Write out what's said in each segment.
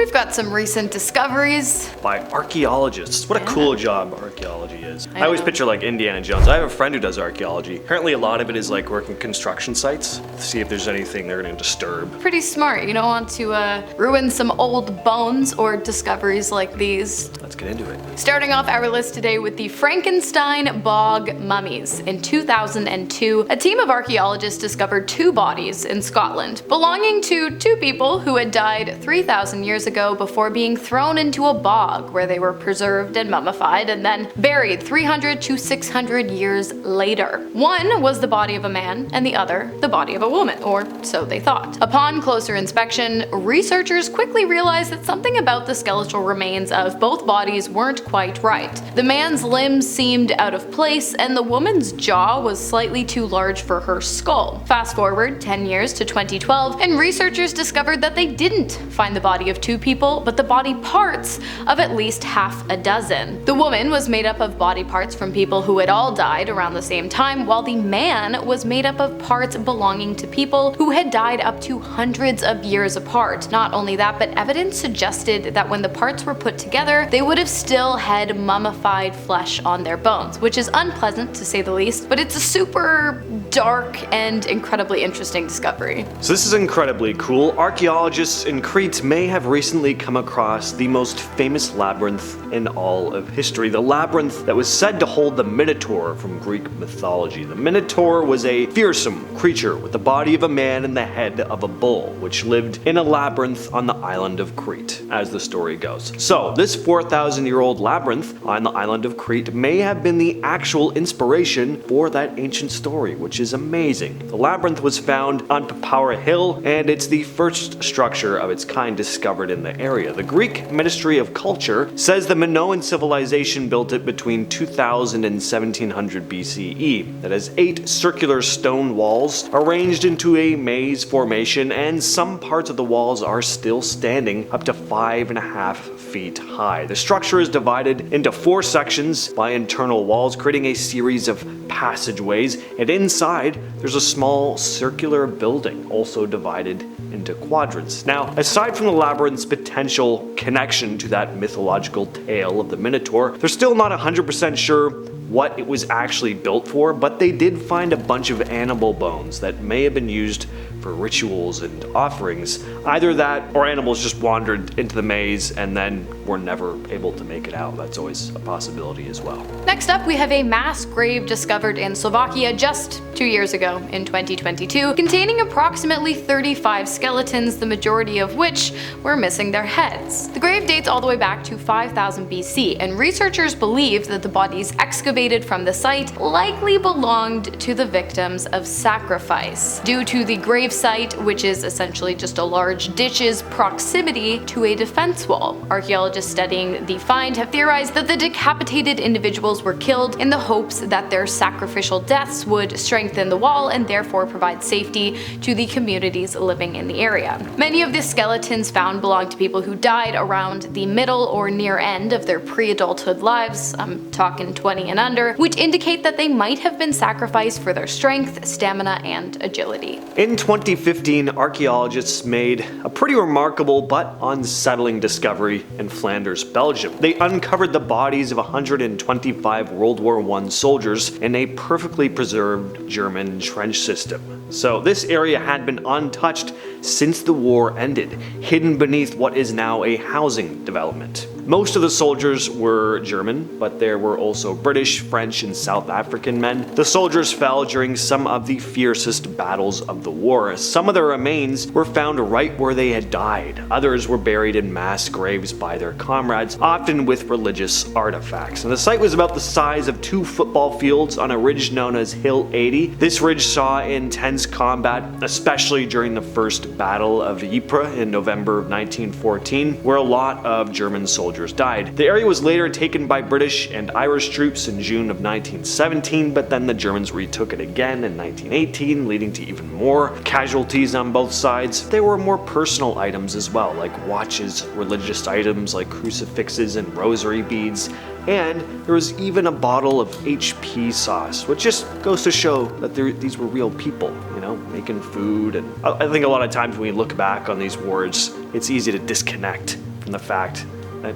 We've got some recent discoveries by archaeologists. What a cool job archaeology is. I always know. picture like Indiana Jones. I have a friend who does archaeology. Apparently a lot of it is like working construction sites to see if there's anything they're going to disturb. Pretty smart. You don't want to ruin some old bones or discoveries like these. Let's get into it. Starting off our list today with the Frankenstein Bog Mummies. In 2002, a team of archaeologists discovered two bodies in Scotland, belonging to two people who had died 3,000 years ago before being thrown into a bog where they were preserved and mummified and then buried 300 to 600 years later. One was the body of a man and the other the body of a woman, or so they thought. Upon closer inspection, researchers quickly realized that something about the skeletal remains of both bodies weren't quite right. The man's limbs seemed out of place and the woman's jaw was slightly too large for her skull. Fast forward 10 years to 2012 and researchers discovered that they didn't find the body of two people, but the body parts of at least half a dozen. The woman was made up of body parts from people who had all died around the same time, while the man was made up of parts belonging to people who had died up to hundreds of years apart. Not only that, but evidence suggested that when the parts were put together, they would have still had mummified flesh on their bones, which is unpleasant to say the least, but it's a super dark and incredibly interesting discovery. So this is incredibly cool. Archaeologists in Crete may have recently come across the most famous labyrinth in all of history. The labyrinth that was said to hold the Minotaur from Greek mythology. The Minotaur was a fearsome creature with the body of a man and the head of a bull, which lived in a labyrinth on the island of Crete, as the story goes. So this 4,000-year-old labyrinth on the island of Crete may have been the actual inspiration for that ancient story, which is amazing. The labyrinth was found on Papara Hill, and it's the first structure of its kind discovered in the area. The Greek Ministry of Culture says the Minoan civilization built it between 2000 and 1700 BCE. That has 8 circular stone walls arranged into a maze formation, and some parts of the walls are still standing up to 5.5 feet high. The structure is divided into 4 sections by internal walls, creating a series of passageways, and inside there's a small circular building, also divided into quadrants. Now, aside from the labyrinth's potential connection to that mythological tale of the Minotaur, they're still not 100% sure what it was actually built for, but they did find a bunch of animal bones that may have been used for rituals and offerings. Either that or animals just wandered into the maze and then were never able to make it out. That's always a possibility as well. Next up, we have a mass grave discovered in Slovakia just 2 years ago in 2022, containing approximately 35 skeletons, the majority of which were missing their heads. The grave dates all the way back to 5000 BC, and researchers believe that the bodies excavated from the site likely belonged to the victims of sacrifice. Due to the grave site, which is essentially just a large ditch's proximity to a defense wall, archaeologists studying the find have theorized that the decapitated individuals were killed in the hopes that their sacrificial deaths would strengthen the wall and therefore provide safety to the communities living in the area. Many of the skeletons found belong to people who died around the middle or near end of their pre-adulthood lives, I'm talking 20 and under, which indicate that they might have been sacrificed for their strength, stamina, and agility. In 2015, archaeologists made a pretty remarkable but unsettling discovery in Flanders, Belgium. They uncovered the bodies of 125 World War I soldiers in a perfectly preserved German trench system. So this area had been untouched since the war ended, hidden beneath what is now a housing development. Most of the soldiers were German, but there were also British, French, and South African men. The soldiers fell during some of the fiercest battles of the war. Some of their remains were found right where they had died. Others were buried in mass graves by their comrades, often with religious artifacts. And the site was about the size of 2 football fields on a ridge known as Hill 80. This ridge saw intense combat, especially during the First Battle of Ypres in November of 1914, where a lot of German soldiers died. The area was later taken by British and Irish troops in June of 1917, but then the Germans retook it again in 1918, leading to even more casualties on both sides. There were more personal items as well, like watches, religious items like crucifixes and rosary beads, and there was even a bottle of HP sauce, which just goes to show that these were real people, you know, making food. And I think a lot of times when we look back on these wars, it's easy to disconnect from the fact that,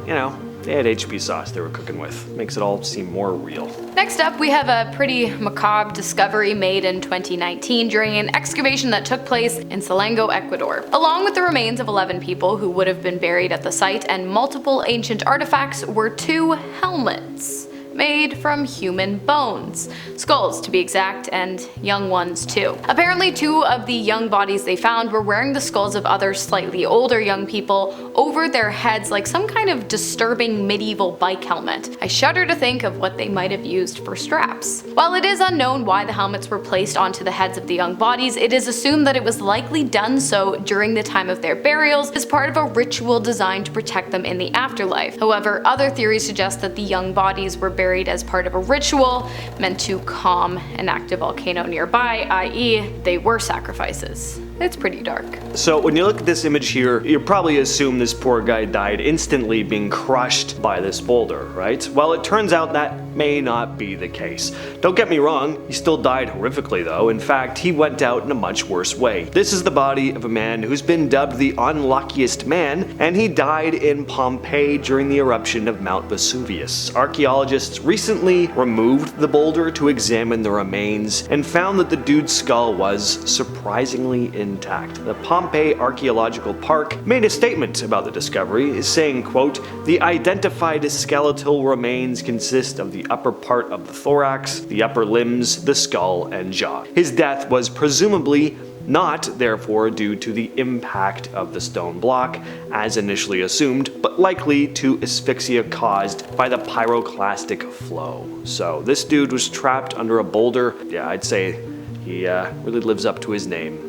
they had HP sauce they were cooking with. Makes it all seem more real. Next up, we have a pretty macabre discovery made in 2019 during an excavation that took place in Selangor, Ecuador. Along with the remains of 11 people who would have been buried at the site and multiple ancient artifacts were 2 helmets made from human bones. Skulls, to be exact, and young ones too. Apparently 2 of the young bodies they found were wearing the skulls of other slightly older young people over their heads like some kind of disturbing medieval bike helmet. I shudder to think of what they might have used for straps. While it is unknown why the helmets were placed onto the heads of the young bodies, it is assumed that it was likely done so during the time of their burials as part of a ritual designed to protect them in the afterlife. However, other theories suggest that the young bodies were buried as part of a ritual meant to calm an active volcano nearby, i.e. they were sacrifices. It's pretty dark. So when you look at this image here, you probably assume this poor guy died instantly being crushed by this boulder, right? Well, it turns out that may not be the case. Don't get me wrong, he still died horrifically though. In fact, he went out in a much worse way. This is the body of a man who's been dubbed the unluckiest man, and he died in Pompeii during the eruption of Mount Vesuvius. Archaeologists recently removed the boulder to examine the remains and found that the dude's skull was surprisingly intact. The Pompeii Archaeological Park made a statement about the discovery, saying, quote, "The identified skeletal remains consist of the upper part of the thorax, the upper limbs, the skull, and jaw. His death was presumably not, therefore, due to the impact of the stone block, as initially assumed, but likely to asphyxia caused by the pyroclastic flow." So this dude was trapped under a boulder. Yeah, I'd say he really lives up to his name.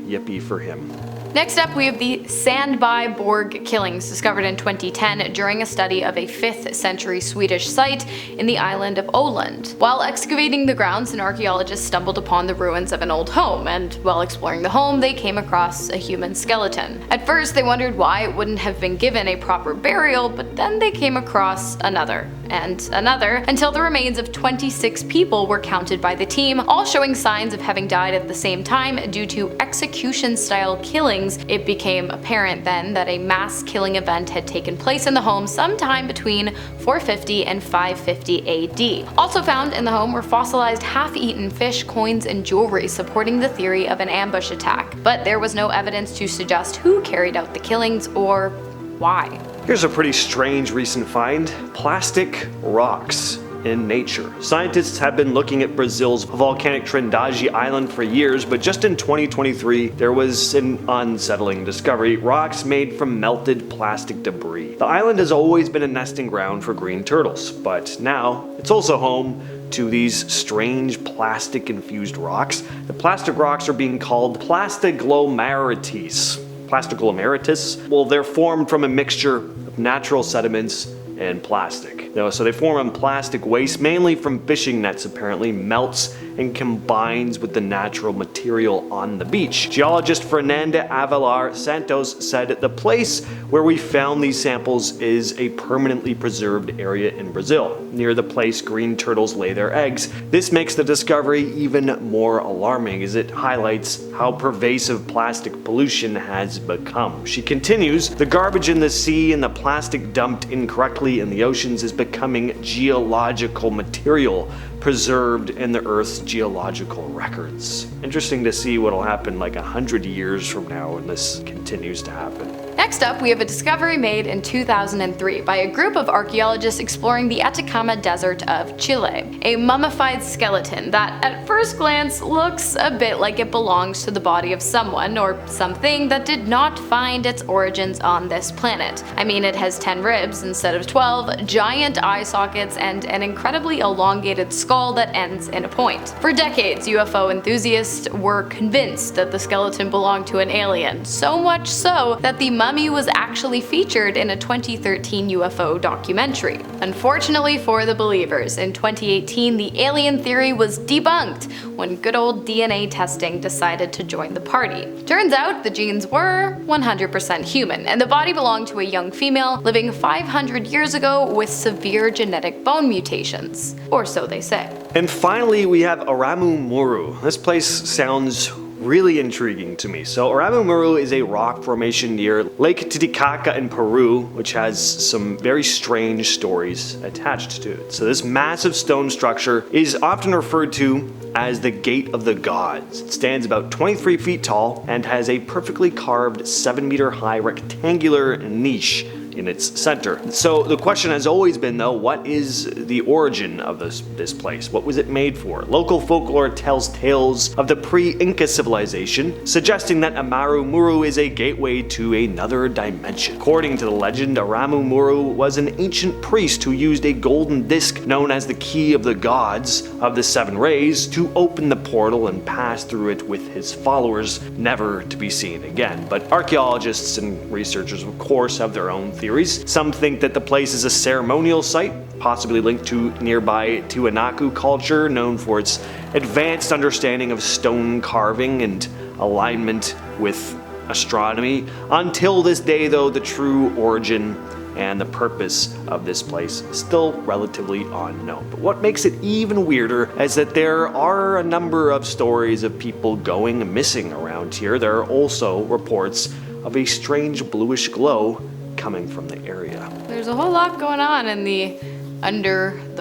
Yippee for him. Next up, we have the Sandby Borg killings discovered in 2010 during a study of a 5th century Swedish site in the island of Åland. While excavating the grounds, an archaeologist stumbled upon the ruins of an old home, and while exploring the home, they came across a human skeleton. At first, they wondered why it wouldn't have been given a proper burial, but then they came across another, and another, until the remains of 26 people were counted by the team, all showing signs of having died at the same time due to execution-style killings. It became apparent then that a mass killing event had taken place in the home sometime between 450 and 550 AD. Also found in the home were fossilized half-eaten fish, coins, and jewelry, supporting the theory of an ambush attack. But there was no evidence to suggest who carried out the killings or why. Here's a pretty strange recent find: plastic rocks in nature. Scientists have been looking at Brazil's volcanic Trindade Island for years, but just in 2023 there was an unsettling discovery: rocks made from melted plastic debris. The island has always been a nesting ground for green turtles, but now it's also home to these strange plastic-infused rocks. The plastic rocks are being called plastiglomerates. Plastiglomeratus? Well, they're formed from a mixture of natural sediments and plastic. So they form on plastic waste, mainly from fishing nets apparently, melts and combines with the natural material on the beach. Geologist Fernanda Avelar Santos said the place where we found these samples is a permanently preserved area in Brazil, near the place green turtles lay their eggs. This makes the discovery even more alarming as it highlights how pervasive plastic pollution has become. She continues, "The garbage in the sea and the plastic dumped incorrectly in the oceans is becoming geological material preserved in the Earth's geological records." Interesting to see what'll happen like 100 years from now when this continues to happen. Next up, we have a discovery made in 2003 by a group of archaeologists exploring the Atacama Desert of Chile. A mummified skeleton that, at first glance, looks a bit like it belongs to the body of someone or something that did not find its origins on this planet. I mean, it has 10 ribs instead of 12, giant eye sockets, and an incredibly elongated skull that ends in a point. For decades, UFO enthusiasts were convinced that the skeleton belonged to an alien, so much so that the mummy was actually featured in a 2013 UFO documentary. Unfortunately for the believers, in 2018 the alien theory was debunked when good old DNA testing decided to join the party. Turns out the genes were 100% human, and the body belonged to a young female living 500 years ago with severe genetic bone mutations. Or so they say. And finally, we have Aramu Muru. This place sounds really intriguing to me. So Aramu Muru is a rock formation near Lake Titicaca in Peru, which has some very strange stories attached to it. So this massive stone structure is often referred to as the Gate of the Gods. It stands about 23 feet tall and has a perfectly carved 7-meter high rectangular niche in its center. So the question has always been, though, what is the origin of this place? What was it made for? Local folklore tells tales of the pre-Inca civilization, suggesting that Aramu Muru is a gateway to another dimension. According to the legend, Aramu Muru was an ancient priest who used a golden disc known as the Key of the Gods of the Seven Rays to open the portal and pass through it with his followers, never to be seen again. But archaeologists and researchers, of course, have their own theories. Some think that the place is a ceremonial site, possibly linked to nearby Tiwanaku culture, known for its advanced understanding of stone carving and alignment with astronomy. Until this day, though, the true origin and the purpose of this place is still relatively unknown. But what makes it even weirder is that there are a number of stories of people going missing around here. There are also reports of a strange bluish glow coming from the area. There's a whole lot going on in the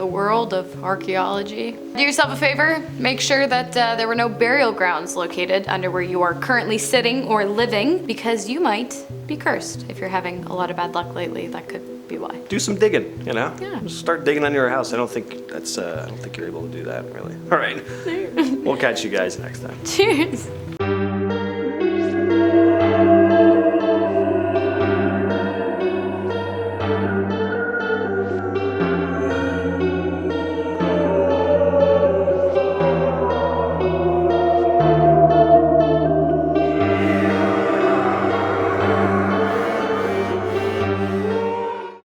world of archaeology. Do yourself a favor, make sure that there were no burial grounds located under where you are currently sitting or living, because you might be cursed. If you're having a lot of bad luck lately, that could be why. Do some digging, you know? Yeah. Just start digging under your house. I don't think you're able to do that, really. All right. We'll catch you guys next time. Cheers.